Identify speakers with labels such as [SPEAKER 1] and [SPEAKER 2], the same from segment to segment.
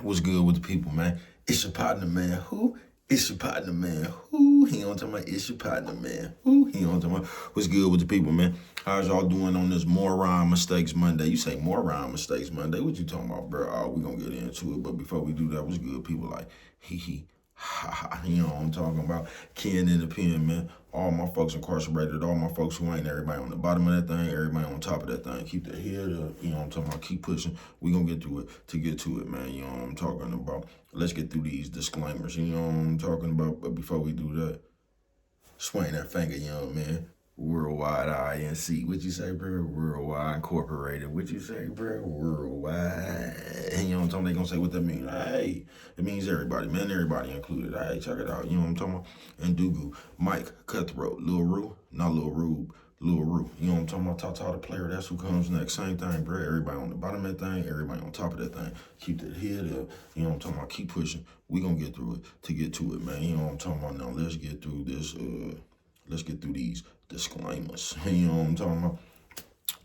[SPEAKER 1] What's good with the people, man? It's your partner, man. Who? It's your partner, man. Who? He on talking about it's your partner, man. Who? He on talking about what's good with the people, man? How's y'all doing on this Moron Mistakes Monday? You say Moron Mistakes Monday. What you talking about, bro? Oh, we gonna get into it. But before we do that, what's good, people? Like, hee. Ha ha, you know what I'm talking about? Ken in the pen, man. All my folks incarcerated, all my folks who ain't, everybody on the bottom of that thing, everybody on top of that thing. Keep their head up, you know what I'm talking about? Keep pushing. We gonna get through it to get to it, man. You know what I'm talking about? Let's get through these disclaimers, you know what I'm talking about? But before we do that, swing that finger, young man. Worldwide INC. What you say, bro? Worldwide Incorporated. What you say, bro? Worldwide. And you know what I'm talking about? They gonna say what that mean. Hey, it means everybody, man. Everybody included. Hey, check it out. You know what I'm talking about? And Dugu, Mike, Cutthroat, Lil Rue, not Lil Rube, Lil Rue. You know what I'm talking about? Tata the player. That's who comes next. Same thing, bro. Everybody on the bottom of that thing. Everybody on top of that thing. Keep that head up. You know what I'm talking about? Keep pushing. We gonna get through it to get to it, man. You know what I'm talking about? Now let's get through this. Let's get through these disclaimers. You know what I'm talking about?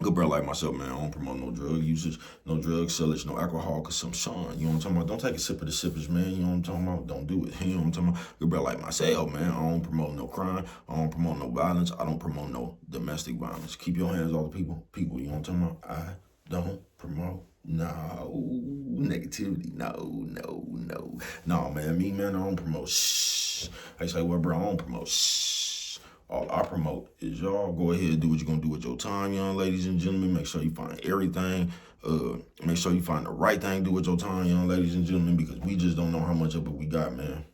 [SPEAKER 1] Good bro like myself, man. I don't promote no drug usage, no drug sellage, no alcohol consumption. You know what I'm talking about? Don't take a sip of the sippers, man. You know what I'm talking about? Don't do it. You know what I'm talking about? Good bro like myself, man. I don't promote no crime. I don't promote no violence. I don't promote no domestic violence. Keep your hands off the people. People, you know what I'm talking about? I don't promote no negativity. No, man. Me, man, I don't promote shh. I say, well, bro, I don't promote shh. All I promote is y'all go ahead and do what you're gonna do with your time, young ladies and gentlemen. Make sure you find everything. Make sure you find the right thing to do with your time, young ladies and gentlemen, because we just don't know how much of it we got, man.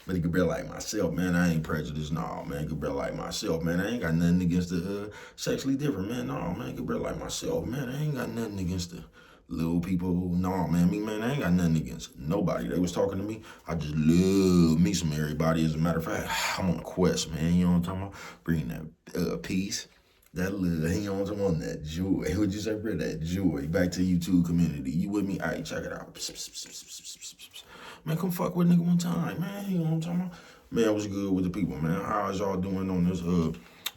[SPEAKER 1] But it could be like myself, man. I ain't prejudiced, no, man. It could be like myself, man. I ain't got nothing against the sexually different, man. No, man. It could be like myself, man. I ain't got nothing against the little people. No, man. Me, man, I ain't got nothing against nobody. They was talking to me. I just love me some everybody. As a matter of fact, I'm on a quest, man. You know what I'm talking about? Bringing that peace. That love, you know what I'm talking about? That joy. What'd you say, bro? That joy. Back to YouTube community. You with me? All right, check it out. Man, come fuck with a nigga one time, man. You know what I'm talking about? Man, what's good with the people, man? How's y'all doing on this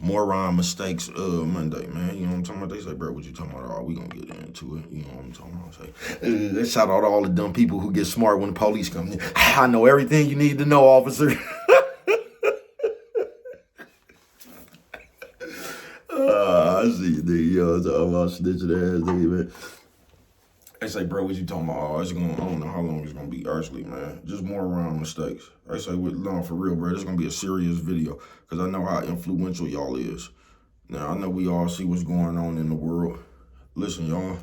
[SPEAKER 1] Moron Mistakes Monday, man? You know what I'm talking about? They say, bro, what you talking about? Oh, we gonna get into it. You know what I'm talking about? Say, let's shout out to all the dumb people who get smart when the police come in. I know everything you need to know, officer. I see you, nigga. Yo, talking about snitching ass nigga, man. They say, bro, what you talking about? Oh, it's gonna, I don't know how long it's gonna be. Actually, man, just more around mistakes. I say, no, for real, bro, this is gonna be a serious video because I know how influential y'all is. Now, I know we all see what's going on in the world. Listen, y'all,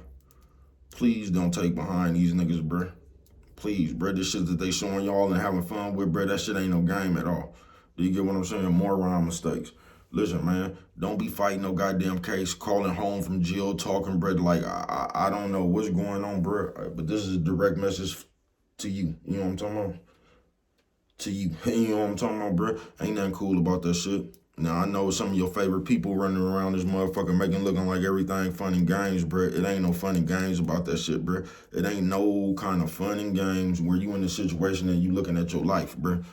[SPEAKER 1] please don't take behind these niggas, bro. Please, bro, this shit that they showing y'all and having fun with, bro, that shit ain't no game at all. Do you get what I'm saying? More around mistakes. Listen, man, don't be fighting no goddamn case, calling home from jail, talking, bro. Like, I don't know what's going on, bro, but this is a direct message to you. You know what I'm talking about? To you. You know what I'm talking about, bro? Ain't nothing cool about that shit. Now, I know some of your favorite people running around this motherfucker making looking like everything fun and games, bro. It ain't no fun and games about that shit, bro. It ain't no kind of fun and games where you in a situation and you looking at your life, bro.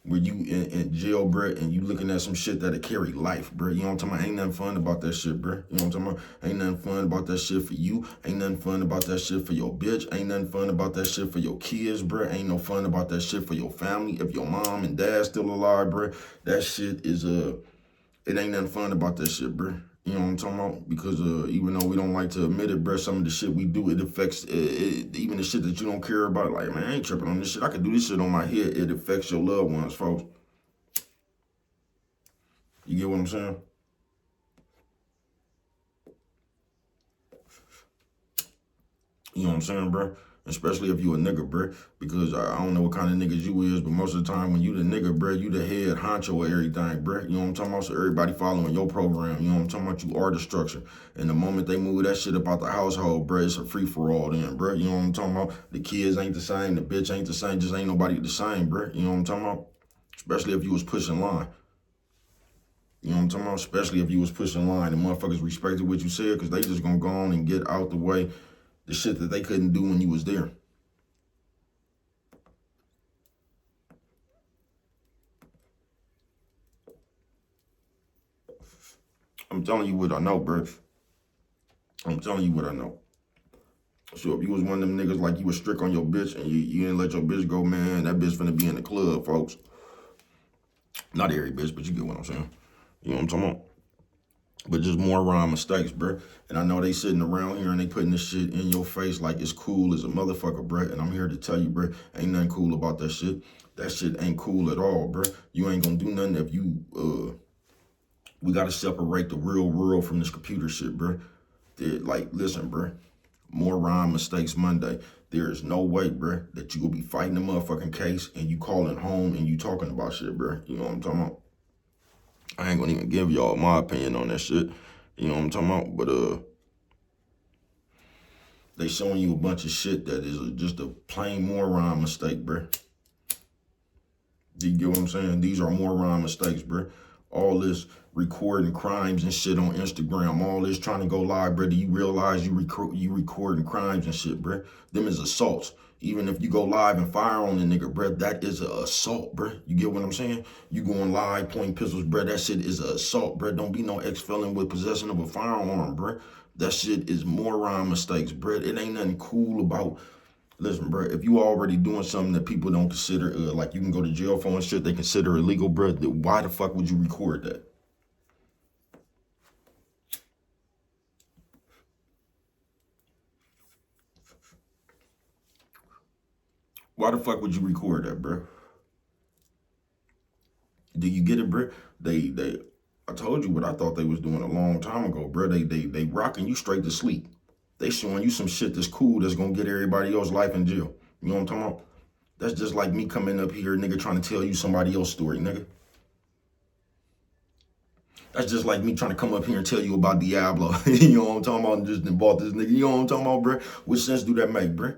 [SPEAKER 1] Where you in jail, bro, and you looking at some shit that'll carry life, bro. You know what I'm talking about? Ain't nothing fun about that shit, bro. You know what I'm talking about? Ain't nothing fun about that shit for you. Ain't nothing fun about that shit for your bitch. Ain't nothing fun about that shit for your kids, bro. Ain't no fun about that shit for your family. If your mom and dad still alive, bro, that shit is, it ain't nothing fun about that shit, bro. You know what I'm talking about? Because even though we don't like to admit it, bro, some of the shit we do, it affects, even the shit that you don't care about. Like, man, I ain't tripping on this shit. I could do this shit on my head. It affects your loved ones, folks. You get what I'm saying? You know what I'm saying, bro? Especially if you a nigga, bro. Because I don't know what kind of niggas you is, but most of the time when you the nigga, bro, you the head honcho of everything, bro. You know what I'm talking about? So everybody following your program. You know what I'm talking about? You are the structure. And the moment they move that shit about the household, bro, it's a free-for-all then, bro. You know what I'm talking about? The kids ain't the same. The bitch ain't the same. Just ain't nobody the same, bro. You know what I'm talking about? Especially if you was pushing line. You know what I'm talking about? Especially if you was pushing line and motherfuckers respected what you said because they just gonna go on and get out the way the shit that they couldn't do when you was there. I'm telling you what I know, bro. I'm telling you what I know. So if you was one of them niggas like you was strict on your bitch and you didn't let your bitch go, man, that bitch finna be in the club, folks. Not every bitch, but you get what I'm saying. You know what I'm talking about? But just more rhyme mistakes, bruh. And I know they sitting around here and they putting this shit in your face like it's cool as a motherfucker, bruh. And I'm here to tell you, bruh, ain't nothing cool about that shit. That shit ain't cool at all, bruh. You ain't gonna do nothing if you, we gotta separate the real world from this computer shit, bruh. Like, listen, bruh. More rhyme mistakes Monday. There is no way, bruh, that you will be fighting a motherfucking case and you calling home and you talking about shit, bruh. You know what I'm talking about? I ain't gonna even give y'all my opinion on that shit. You know what I'm talking about? But they showing you a bunch of shit that is just a plain moron mistake, bruh. Do you get what I'm saying? These are moron mistakes, bruh. All this recording crimes and shit on Instagram, all this trying to go live, bruh. Do you realize you recording crimes and shit, bruh? Them is assaults. Even if you go live and fire on the nigga, bruh, that is an assault, bruh. You get what I'm saying? You going live, pointing pistols, bruh, that shit is an assault, bruh. Don't be no ex-felon with possession of a firearm, bruh. That shit is moron mistakes, bruh. It ain't nothing cool about. Listen, bro, if you already doing something that people don't consider, like you can go to jail for and shit, they consider illegal, bro, then why the fuck would you record that? Why the fuck would you record that, bro? Do you get it, bro? I told you what I thought they was doing a long time ago, bro. They rocking you straight to sleep. They showing you some shit that's cool that's gonna get everybody else's life in jail. You know what I'm talking about? That's just like me coming up here, nigga, trying to tell you somebody else's story, nigga. That's just like me trying to come up here and tell you about Diablo. You know what I'm talking about? And just bought this nigga. You know what I'm talking about, bro? What sense do that make, bro?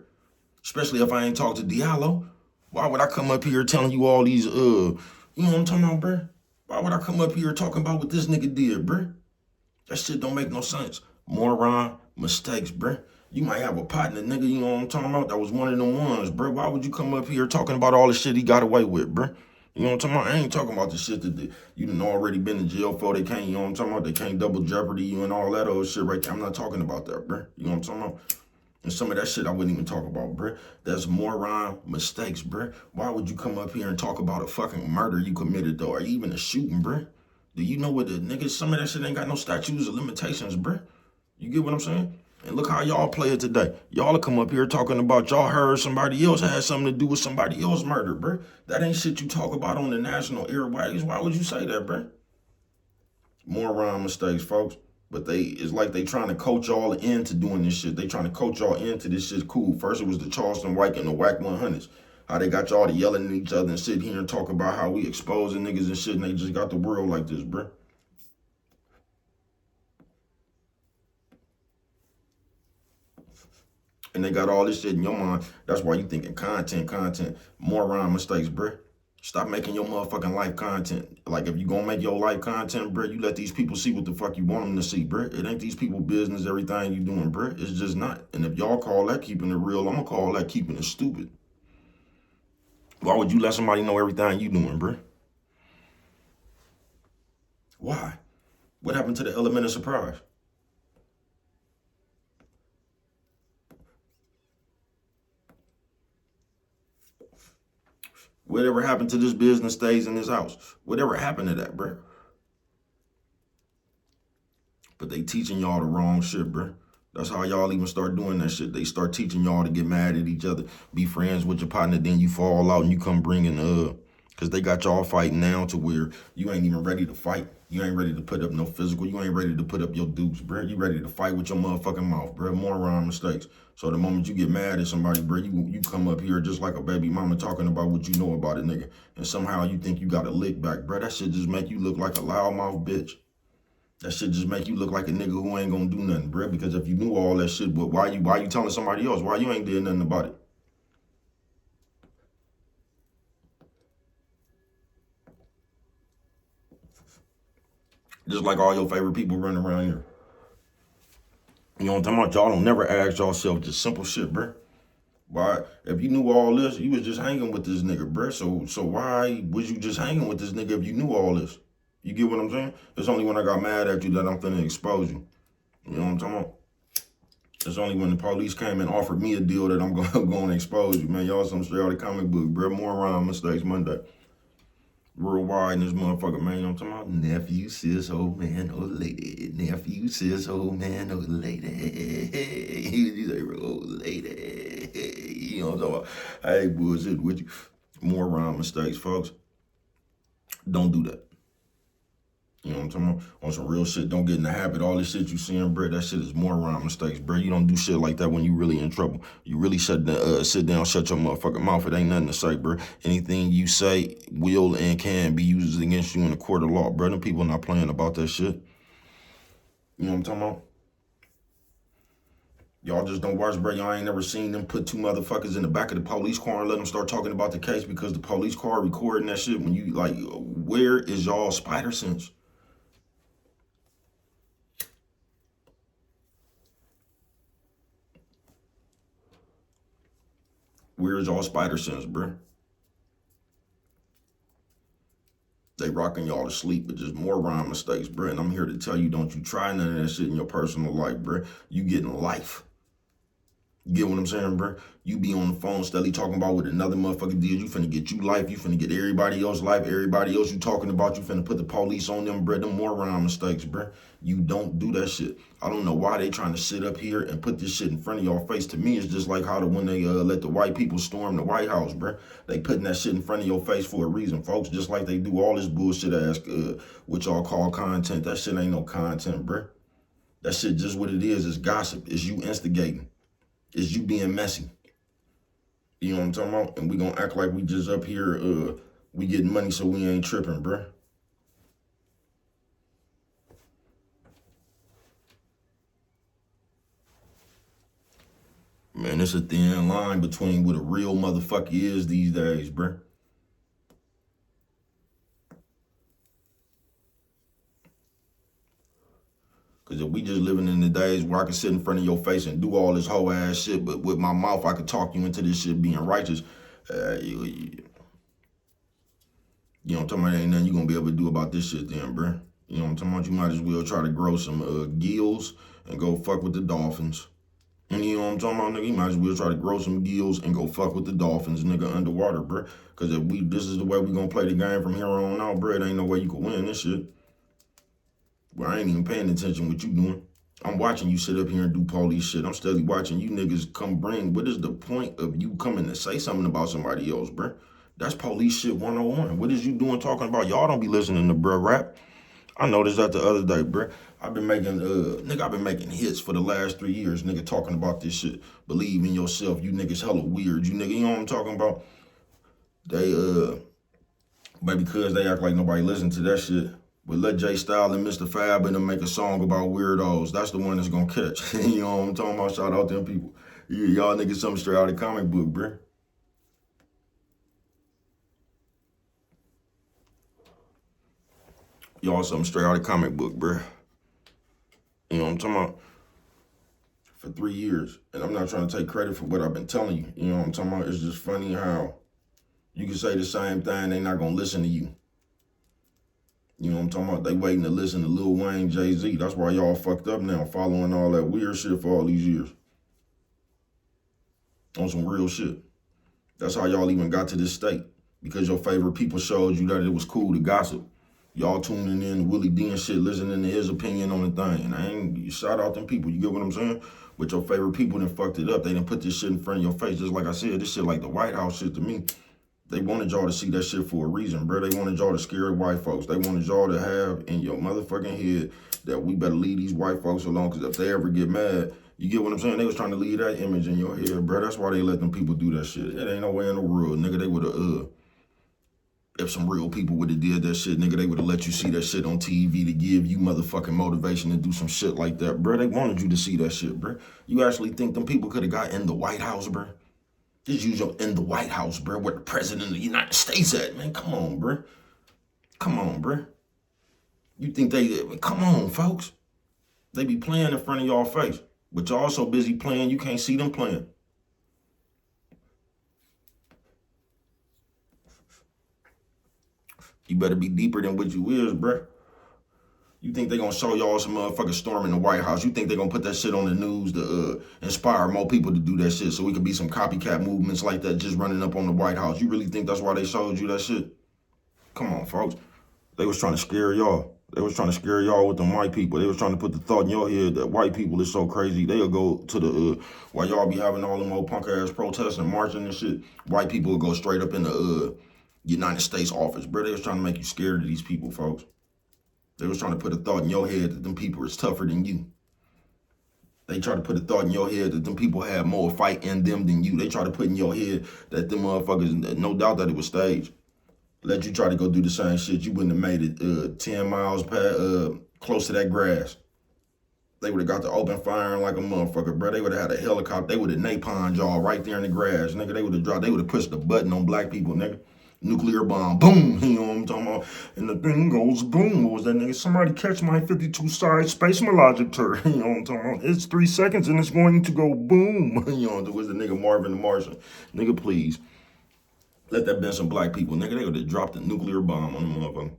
[SPEAKER 1] Especially if I ain't talked to Diallo. Why would I come up here telling you all these, you know what I'm talking about, bro? Why would I come up here talking about what this nigga did, bro? That shit don't make no sense. Moron mistakes, bro. You might have a partner, nigga, you know what I'm talking about? That was one of the ones, bro. Why would you come up here talking about all the shit he got away with, bro? You know what I'm talking about? I ain't talking about the shit that you done already been in jail for. They can't, you know what I'm talking about? They can't double jeopardy you and all that old shit right there. I'm not talking about that, bro. You know what I'm talking about? And some of that shit I wouldn't even talk about, bruh. That's moron mistakes, bruh. Why would you come up here and talk about a fucking murder you committed, though, or even a shooting, bruh? Do you know what the niggas, some of that shit ain't got no statutes or limitations, bruh? You get what I'm saying? And look how y'all play it today. Y'all come up here talking about y'all heard somebody else had something to do with somebody else's murder, bruh. That ain't shit you talk about on the national airwaves. Why would you say that, bruh? Moron mistakes, folks. But it's like they trying to coach y'all into doing this shit. They trying to coach y'all into this shit cool. First it was the Charleston White and the Whack 100s. How they got y'all to yelling at each other and sit here and talk about how we exposing niggas and shit, and they just got the world like this, bruh. And they got all this shit in your mind. That's why you thinking content, moron mistakes, bruh. Stop making your motherfucking life content. Like, if you gonna make your life content, bruh, you let these people see what the fuck you want them to see, bruh. It ain't these people business, everything you doing, bruh. It's just not. And if y'all call that keeping it real, I'm gonna call that keeping it stupid. Why would you let somebody know everything you doing, bruh? Why? What happened to the element of surprise? Whatever happened to this business stays in this house. Whatever happened to that, bruh? But they teaching y'all the wrong shit, bruh. That's how y'all even start doing that shit. They start teaching y'all to get mad at each other, be friends with your partner, then you fall out and you come bringing, because they got y'all fighting now to where you ain't even ready to fight. You ain't ready to put up no physical. You ain't ready to put up your dukes, bruh. You ready to fight with your motherfucking mouth, bruh. Moron mistakes. So the moment you get mad at somebody, bruh, you come up here just like a baby mama talking about what you know about a nigga. And somehow you think you got a lick back, bruh. That shit just make you look like a loudmouth bitch. That shit just make you look like a nigga who ain't gonna do nothing, bruh. Because if you knew all that shit, but why you telling somebody else? Why you ain't did nothing about it? Just like all your favorite people running around here. You know what I'm talking about? Y'all don't never ask yourself just simple shit, bruh. Why? If you knew all this, you was just hanging with this nigga, bruh. So why was you just hanging with this nigga if you knew all this? You get what I'm saying? It's only when I got mad at you that I'm finna expose you. You know what I'm talking about? It's only when the police came and offered me a deal that I'm going to expose you, man. Y'all some straight out of comic book, bro. Moron mistakes Monday. Worldwide in this motherfucker, man. You know what I'm talking about? Nephew, sis, old man, old lady. Nephew, sis, old man, old lady. He's a old lady. You know what I'm talking about? I ain't bullshit with you. Moron mistakes, folks. Don't do that. You know what I'm talking about? On some real shit, don't get in the habit. All this shit you seeing, bro, that shit is moron mistakes, bro. You don't do shit like that when you really in trouble. You really sit down, shut your motherfucking mouth. It ain't nothing to say, bro. Anything you say will and can be used against you in the court of law, bro. Them people not playing about that shit. You know what I'm talking about? Y'all just don't watch, bro. Y'all ain't never seen them put two motherfuckers in the back of the police car and let them start talking about the case because the police car recording that shit. When you, like, where is y'all spider sense? Where's y'all spider sense, bro? They rocking y'all to sleep, but just more rhyme mistakes, bro. And I'm here to tell you, don't you try none of that shit in your personal life, bro. You getting life. You get what I'm saying, bro? You be on the phone steadily talking about what another motherfucker did. You finna get you life. You finna get everybody else life. Everybody else you talking about, you finna put the police on them, bro. Them more rhyme mistakes, bro. You don't do that shit. I don't know why they trying to sit up here and put this shit in front of y'all face. To me, it's just like how when they let the white people storm the White House, bro. They putting that shit in front of your face for a reason, folks. Just like they do all this bullshit ass, what y'all call content. That shit ain't no content, bro. That shit just what it is gossip. It's you instigating. It's you being messy. You know what I'm talking about? And we gonna act like we just up here, we getting money so we ain't tripping, bruh. Man, it's a thin line between what a real motherfucker is these days, bruh. Because if we just living in the days where I can sit in front of your face and do all this whole ass shit, but with my mouth I can talk you into this shit being righteous, you know what I'm talking about? Ain't nothing you gonna be able to do about this shit then, bruh. You know what I'm talking about? You might as well try to grow some gills and go fuck with the Dolphins. And you know what I'm talking about, nigga? You might as well try to grow some gills and go fuck with the Dolphins, nigga, underwater, bruh. Because if this is the way we gonna play the game from here on out, bruh, there ain't no way you can win this shit. Well, I ain't even paying attention what you doing. I'm watching you sit up here and do police shit. I'm steadily watching you niggas come bring. What is the point of you coming to say something about somebody else, bruh? That's police shit 101. What is you doing talking about? Y'all don't be listening to bruh rap. I noticed that the other day, bruh. I've been making hits for the last 3 years, nigga, talking about this shit. Believe in yourself. You niggas hella weird. You nigga, you know what I'm talking about? They, maybe because they act like nobody listen to that shit. But let J Style and Mr. Fab and them make a song about weirdos. That's the one that's gonna catch. You know what I'm talking about? Shout out them people. Yeah, y'all niggas something straight out of comic book, bruh. Y'all something straight out of comic book, bruh. You know what I'm talking about? For 3 years. And I'm not trying to take credit for what I've been telling you. You know what I'm talking about? It's just funny how you can say the same thing, they not gonna listen to you. You know what I'm talking about? They waiting to listen to Lil Wayne, Jay-Z. That's why y'all fucked up now, following all that weird shit for all these years. On some real shit. That's how y'all even got to this state. Because your favorite people showed you that it was cool to gossip. Y'all tuning in to Willie D and shit, listening to his opinion on the thing. And I ain't shout out them people. You get what I'm saying? But your favorite people done fucked it up. They done put this shit in front of your face. Just like I said, this shit like the White House shit to me. They wanted y'all to see that shit for a reason, bro. They wanted y'all to scare white folks. They wanted y'all to have in your motherfucking head that we better leave these white folks alone, because if they ever get mad, you get what I'm saying? They was trying to leave that image in your head, bro. That's why they let them people do that shit. It ain't no way in the world, nigga. They would have, if some real people would have did that shit, nigga, they would have let you see that shit on TV to give you motherfucking motivation to do some shit like that, bro. They wanted you to see that shit, bro. You actually think them people could have got in the White House, bro? Just use your in the White House, bro, where the president of the United States at, man. Come on, bro. Come on, bro. You think come on, folks. They be playing in front of y'all face, but y'all so busy playing, you can't see them playing. You better be deeper than what you is, bro. You think think they gonna show y'all some motherfucking storm in the White House? You think they gonna put that shit on the news to inspire more people to do that shit so we could be some copycat movements like that just running up on the White House? You really think that's why they showed you that shit? Come on, folks. They was trying to scare y'all. They was trying to scare y'all with them white people. They was trying to put the thought in your head that white people is so crazy. They'll go to the, while y'all be having all them old punk ass protests and marching and shit, white people will go straight up in the United States office, bro. They was trying to make you scared of these people, folks. They was trying to put a thought in your head that them people is tougher than you. They try to put a thought in your head that them people have more fight in them than you. They try to put in your head that them motherfuckers, no doubt that it was staged. Let you try to go do the same shit. You wouldn't have made it 10 miles past, close to that grass. They would have got the open firing like a motherfucker, bro. They would have had a helicopter. They would have napalmed y'all right there in the grass, nigga. They would have dropped. They would have pushed the button on black people, nigga. Nuclear bomb, boom. You know what I'm talking about? And the thing goes boom. What was that, nigga? Somebody catch my 52-side space logic turret. You know what I'm talking about? It's 3 seconds and it's going to go boom. You know, it was the nigga Marvin the Martian. Nigga, please. Let that been some black people, nigga. They would have dropped a nuclear bomb on the motherfucker.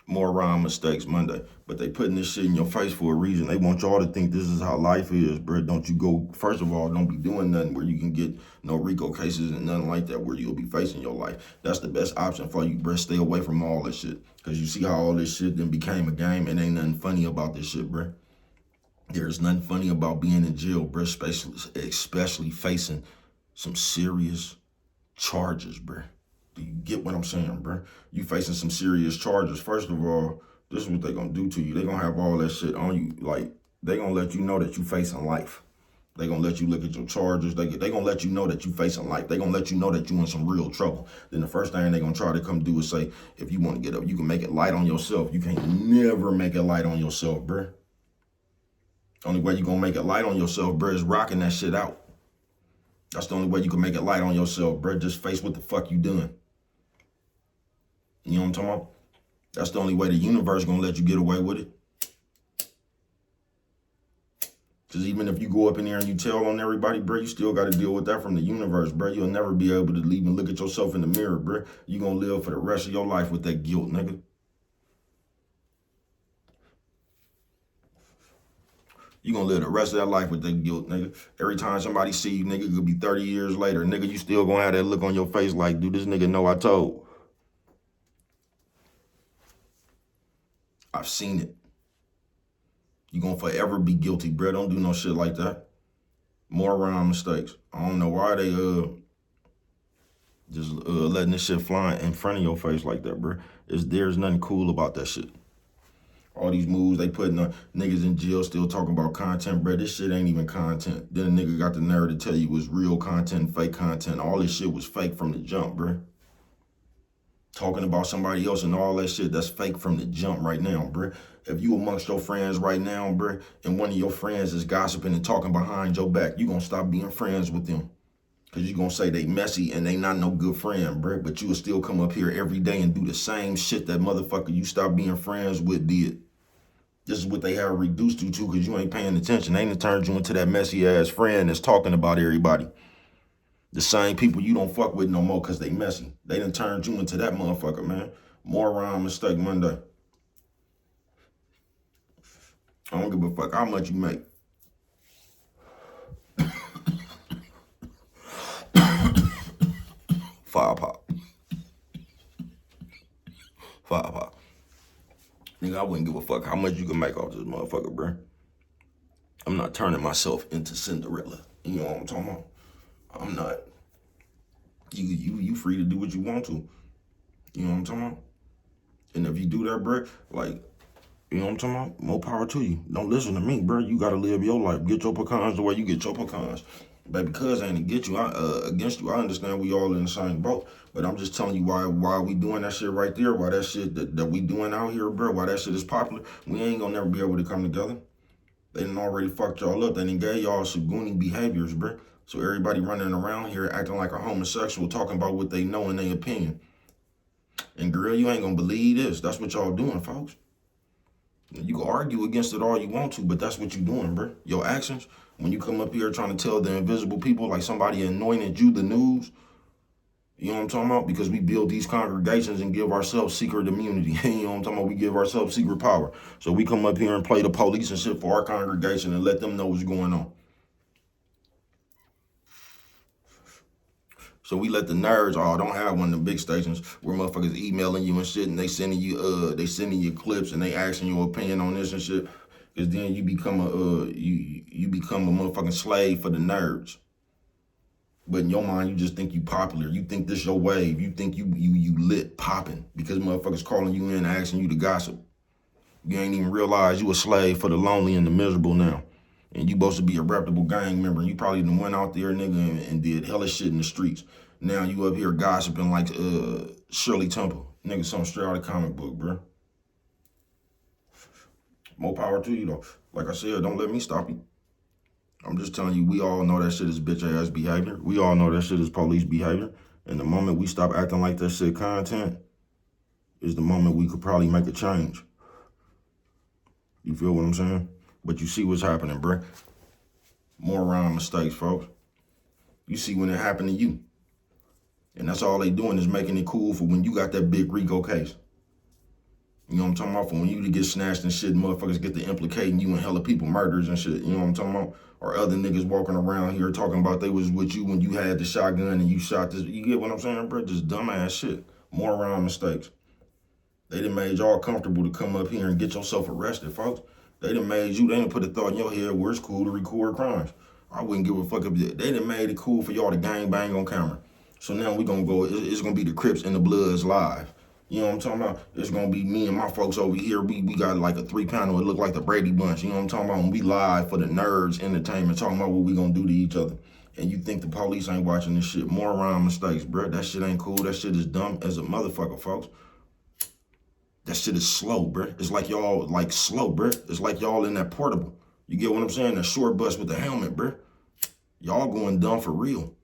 [SPEAKER 1] Moron mistakes Monday, but they putting this shit in your face for a reason. They want y'all to think this is how life is, bro. Don't you go, first of all, don't be doing nothing where you can get no RICO cases and nothing like that where you'll be facing your life. That's the best option for you, bro. Stay away from all this shit. Because you see how all this shit then became a game and ain't nothing funny about this shit, bro. There's nothing funny about being in jail, bro, especially facing some serious charges, bro. Do you get what I'm saying, bro? You facing some serious charges. First of all, this is what they gonna do to you. They gonna have all that shit on you. Like, they gonna let you know that you facing life. They gonna let you look at your charges. They gonna let you know that you facing life. They gonna let you know that you in some real trouble. Then the first thing they gonna try to come do is say, if you wanna get up, you can make it light on yourself. You can't never make it light on yourself, bro. Only way you gonna make it light on yourself, bro, is rocking that shit out. That's the only way you can make it light on yourself, bro. Just face what the fuck you doing. You know what I'm talking about? That's the only way the universe gonna let you get away with it. Because even if you go up in there and you tell on everybody, bro, you still got to deal with that from the universe, bro. You'll never be able to even look at yourself in the mirror, bro. You gonna live for the rest of your life with that guilt, nigga. You gonna live the rest of that life with that guilt, nigga. Every time somebody see you, nigga, it could be 30 years later. Nigga, you still gonna have that look on your face like, dude, this nigga know I told. I've seen it. You gonna forever be guilty, bro. Don't do no shit like that. Moron mistakes. I don't know why they just letting this shit fly in front of your face like that, bro. There's nothing cool about that shit. All these moves they putting niggas in jail still talking about content, bro. This shit ain't even content. Then a nigga got the nerve to tell you it was real content, fake content. All this shit was fake from the jump, bro. Talking about somebody else and all that shit, that's fake from the jump right now, bro. If you amongst your friends right now, bro, and one of your friends is gossiping and talking behind your back, you gonna stop being friends with them. Because you gonna say they messy and they not no good friend, bro. But you will still come up here every day and do the same shit that motherfucker you stopped being friends with did. This is what they have reduced you to because you ain't paying attention. They ain't turned you into that messy ass friend that's talking about everybody. The same people you don't fuck with no more because they messy. They done turned you into that motherfucker, man. Moron mistake Monday. I don't give a fuck how much you make. Five pop. Nigga, I wouldn't give a fuck how much you can make off this motherfucker, bro. I'm not turning myself into Cinderella. You know what I'm talking about? I'm not. You free to do what you want to. You know what I'm talking about? And if you do that, bro, like, you know what I'm talking about? More power to you. Don't listen to me, bro. You gotta live your life. Get your pecans the way you get your pecans. Baby, cuz I ain't against you. I understand we all in the same boat. But I'm just telling you why we doing that shit right there, why that shit that we doing out here, bro, why that shit is popular. We ain't gonna never be able to come together. They done already fucked y'all up. They done gave y'all some goony behaviors, bro. So everybody running around here acting like a homosexual, talking about what they know in their opinion. And girl, you ain't gonna believe this. That's what y'all doing, folks. You can argue against it all you want to, but that's what you doing, bro. Your actions, when you come up here trying to tell the invisible people like somebody anointed you the news, You know what I'm talking about? Because we build these congregations and give ourselves secret immunity. You know what I'm talking about? We give ourselves secret power. So we come up here and play the police and shit for our congregation and let them know what's going on. So we let the nerds, don't have one of the big stations where motherfuckers emailing you and shit and they sending you clips and they asking your opinion on this and shit. Cause then you become you become a motherfucking slave for the nerds. But in your mind, you just think you popular. You think this your wave. You think you lit popping because motherfuckers calling you in asking you to gossip. You ain't even realize you a slave for the lonely and the miserable now. And you supposed to be a reputable gang member. You probably done went out there, nigga, and did hella shit in the streets. Now you up here gossiping like Shirley Temple. Nigga, something straight out of comic book, bro. More power to you, though. Like I said, don't let me stop you. I'm just telling you, we all know that shit is bitch ass behavior. We all know that shit is police behavior. And the moment we stop acting like that shit content is the moment we could probably make a change. You feel what I'm saying? But you see what's happening, bruh. Moron mistakes, folks. You see when it happened to you. And that's all they doing is making it cool for when you got that big RICO case. You know what I'm talking about? For when you to get snatched and shit, motherfuckers get to implicating you in hella people murders and shit. You know what I'm talking about? Or other niggas walking around here talking about they was with you when you had the shotgun and you shot this. You get what I'm saying, bro? Just dumbass shit. Moron mistakes. They done made y'all comfortable to come up here and get yourself arrested, folks. They done made you, they done put a thought in your head where it's cool to record crimes. I wouldn't give a fuck if they done made it cool for y'all to gang bang on camera. So now we gonna go, it's gonna be the Crips and the Bloods live. You know what I'm talking about? It's gonna be me and my folks over here. We got like a 3-panel. It look like the Brady Bunch. You know what I'm talking about? And we live for the nerds entertainment, talking about what we gonna do to each other. And you think the police ain't watching this shit. Moron mistakes, bro. That shit ain't cool. That shit is dumb as a motherfucker, folks. That shit is slow, bro. It's like y'all like slow, bro. It's like y'all in that portable. You get what I'm saying? That short bus with the helmet, bro. Y'all going dumb for real.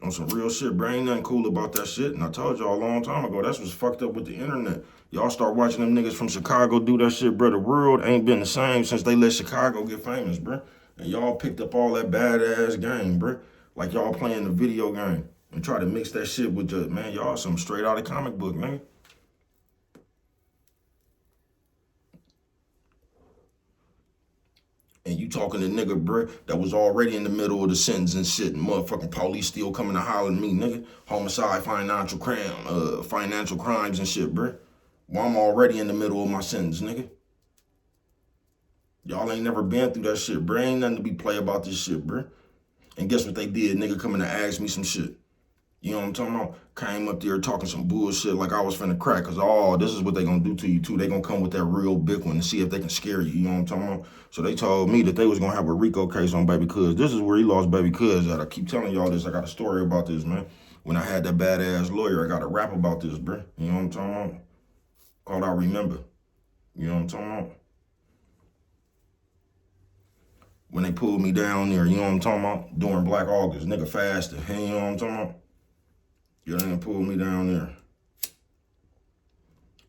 [SPEAKER 1] On some real shit, bro. Ain't nothing cool about that shit. And I told y'all a long time ago, that's what's fucked up with the internet. Y'all start watching them niggas from Chicago do that shit, bro. The world ain't been the same since they let Chicago get famous, bro. And y'all picked up all that badass game, bro. Like y'all playing the video game. And try to mix that shit with the, man, y'all some straight out of comic book, man. And you talking to nigga, bruh, that was already in the middle of the sentence and shit, and motherfucking police still coming to holler at me, nigga. Homicide, financial crimes and shit, bruh. Well, I'm already in the middle of my sentence, nigga. Y'all ain't never been through that shit, bruh. Ain't nothing to be play about this shit, bruh. And guess what they did? Nigga coming to ask me some shit. You know what I'm talking about? Came up there talking some bullshit like I was finna crack. Cause this is what they gonna do to you too. They gonna come with that real big one and see if they can scare you. You know what I'm talking about? So they told me that they was gonna have a RICO case on Baby Cuz. This is where he lost Baby Cuz at. I keep telling y'all this. I got a story about this, man. When I had that badass lawyer, I got a rap about this, bro. You know what I'm talking about? Called I Remember. You know what I'm talking about? When they pulled me down there, you know what I'm talking about? During Black August, nigga fasted. You know what I'm talking about? You ain't pull me down there.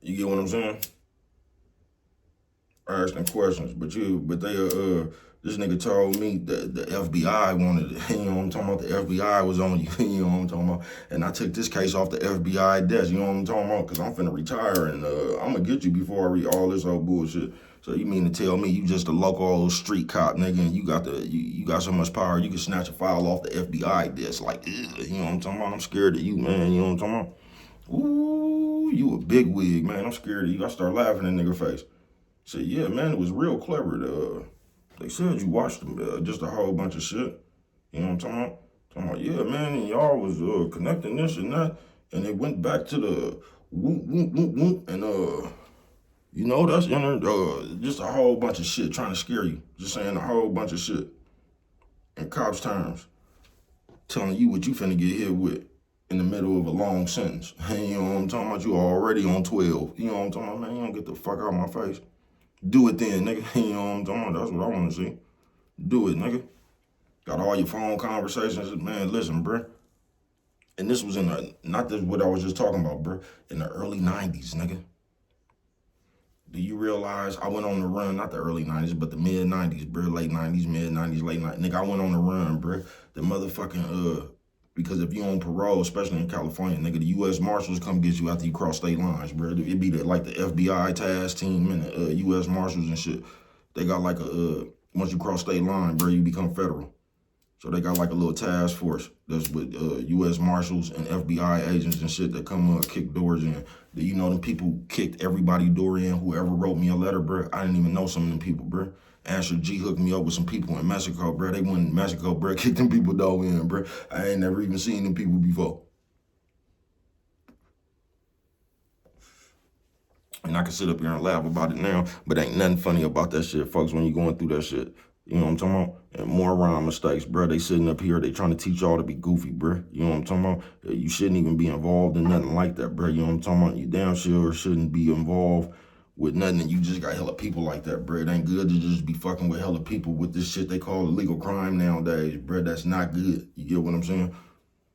[SPEAKER 1] You get what I'm saying? Asking questions, but this nigga told me that the FBI wanted it. You know what I'm talking about? The FBI was on you. You know what I'm talking about? And I took this case off the FBI desk. You know what I'm talking about? Because I'm finna retire and I'm gonna get you before I read all this old bullshit. So you mean to tell me you just a local old street cop, nigga, and you got so much power you can snatch a file off the FBI desk? Like, ugh, you know what I'm talking about? I'm scared of you, man. You know what I'm talking about? Ooh, you a big wig, man. I'm scared of you. I start laughing in nigga face. Say, yeah, man, it was real clever. They said you watched them, just a whole bunch of shit. You know what I'm talking about? Talking about, yeah, man, and y'all was connecting this and that, and it went back to the whoop, whoop, whoop, whoop, and you know, that's just a whole bunch of shit trying to scare you. Just saying a whole bunch of shit in cops' terms, telling you what you finna get hit with in the middle of a long sentence. You know what I'm talking about? You already on 12. You know what I'm talking about, man? You don't get the fuck out of my face. Do it then, nigga. You know what I'm talking about? That's what I want to see. Do it, nigga. Got all your phone conversations. Man, listen, bruh. And this was not this what I was just talking about, bruh. In the early 90s, nigga. Do you realize I went on the run, not the early 90s, but the mid 90s, bruh. Late 90s, mid 90s, late 90s. Nigga, I went on the run, bruh. The motherfucking, Because if you on parole, especially in California, nigga, the U.S. Marshals come get you after you cross state lines, bro. It be like the FBI task team and the U.S. Marshals and shit. They got like once you cross state line, bro, you become federal. So they got like a little task force that's with U.S. Marshals and FBI agents and shit that come kick doors in. You know, them people kicked everybody door in. Whoever wrote me a letter, bro, I didn't even know some of them people, bro. Asher G hooked me up with some people in Mexico, bro. They went in Mexico, bro, kicked them people door in, bro. I ain't never even seen them people before. And I can sit up here and laugh about it now, but ain't nothing funny about that shit, folks, when you going through that shit. You know what I'm talking about? And moron mistakes, bro. They sitting up here, they trying to teach y'all to be goofy, bro. You know what I'm talking about? You shouldn't even be involved in nothing like that, bro. You know what I'm talking about? You damn sure shouldn't be involved with nothing, and you just got hella people like that, bro. It ain't good to just be fucking with hella people with this shit they call illegal crime nowadays, bro. That's not good. You get what I'm saying?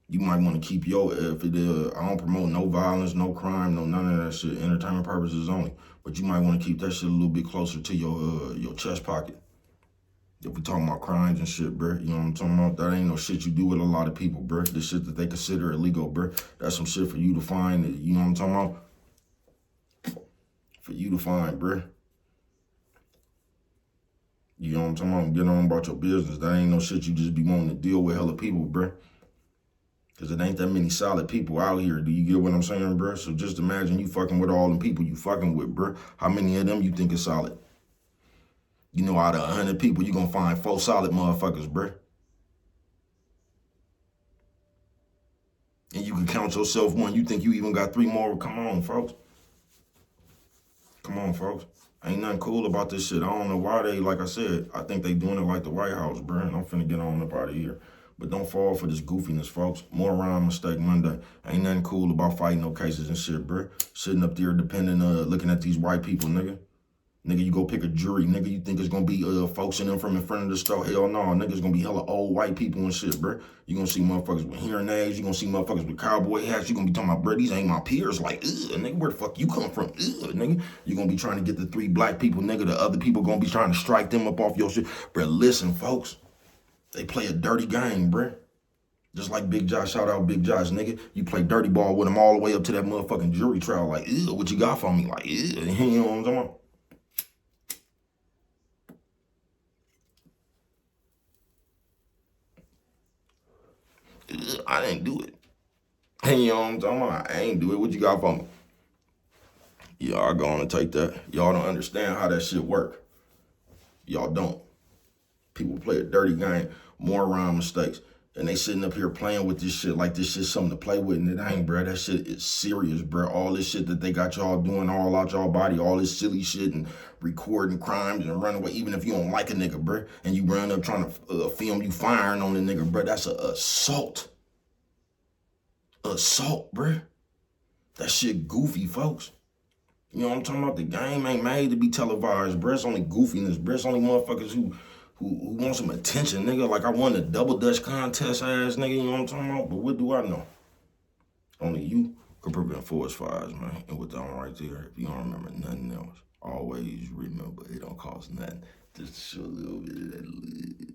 [SPEAKER 1] You might want to keep your, if it I don't promote no violence, no crime, no none of that shit, entertainment purposes only. But you might want to keep that shit a little bit closer to your chest pocket. If we talking about crimes and shit, bro, you know what I'm talking about? That ain't no shit you do with a lot of people, bro. The shit that they consider illegal, bro. That's some shit for you to find, you know what I'm talking about? For you to find, bro. You know what I'm talking about? Get on about your business. That ain't no shit you just be wanting to deal with hella people, bro. Because it ain't that many solid people out here. Do you get what I'm saying, bro? So just imagine you fucking with all them people you fucking with, bro. How many of them you think is solid? You know, out of 100 people, you gonna find 4 solid motherfuckers, bro. And you can count yourself one. You think you even got 3 more? Come on, folks. Come on, folks. Ain't nothing cool about this shit. I don't know why they, like I said, I think they doing it like the White House, bro. And I'm finna get on up out of here. But don't fall for this goofiness, folks. Moron Mistake Monday. Ain't nothing cool about fighting no cases and shit, bro. Sitting up there depending, looking at these white people, nigga. Nigga, you go pick a jury. Nigga, you think it's gonna be folks in them from in front of the store? Hell no. Nigga, it's gonna be hella old white people and shit, bro. You gonna see motherfuckers with hearing aids. You gonna see motherfuckers with cowboy hats. You gonna be talking about, bro, these ain't my peers. Like, nigga, where the fuck you come from? Nigga. You gonna be trying to get the 3 black people, nigga. The other people gonna be trying to strike them up off your shit. Bro, listen, folks. They play a dirty game, bro. Just like Big Josh, shout out Big Josh, nigga. You play dirty ball with him all the way up to that motherfucking jury trial. Like, what you got for me? Like, you know what I'm talking about? I didn't do it. You know what I'm talking about? I ain't do it. What you got for me? Y'all gonna take that. Y'all don't understand how that shit work. Y'all don't. People play a dirty game, moron mistakes. And they sitting up here playing with this shit like this shit's something to play with, and it ain't, bro. That shit is serious, bro. All this shit that they got y'all doing all out y'all body, all this silly shit and recording crimes and running away, even if you don't like a nigga, bro, and you run up trying to film you firing on the nigga, bro, that's an assault. Assault, bro. That shit goofy, folks. You know what I'm talking about? The game ain't made to be televised, bro. It's only goofiness, bro. It's only motherfuckers who want some attention, nigga. Like I won the double dutch contest ass, nigga. You know what I'm talking about? But what do I know? Only you can prevent forest fires, man. And with that one right there, if you don't remember nothing else, always remember it don't cost nothing. Just show a little bit of that.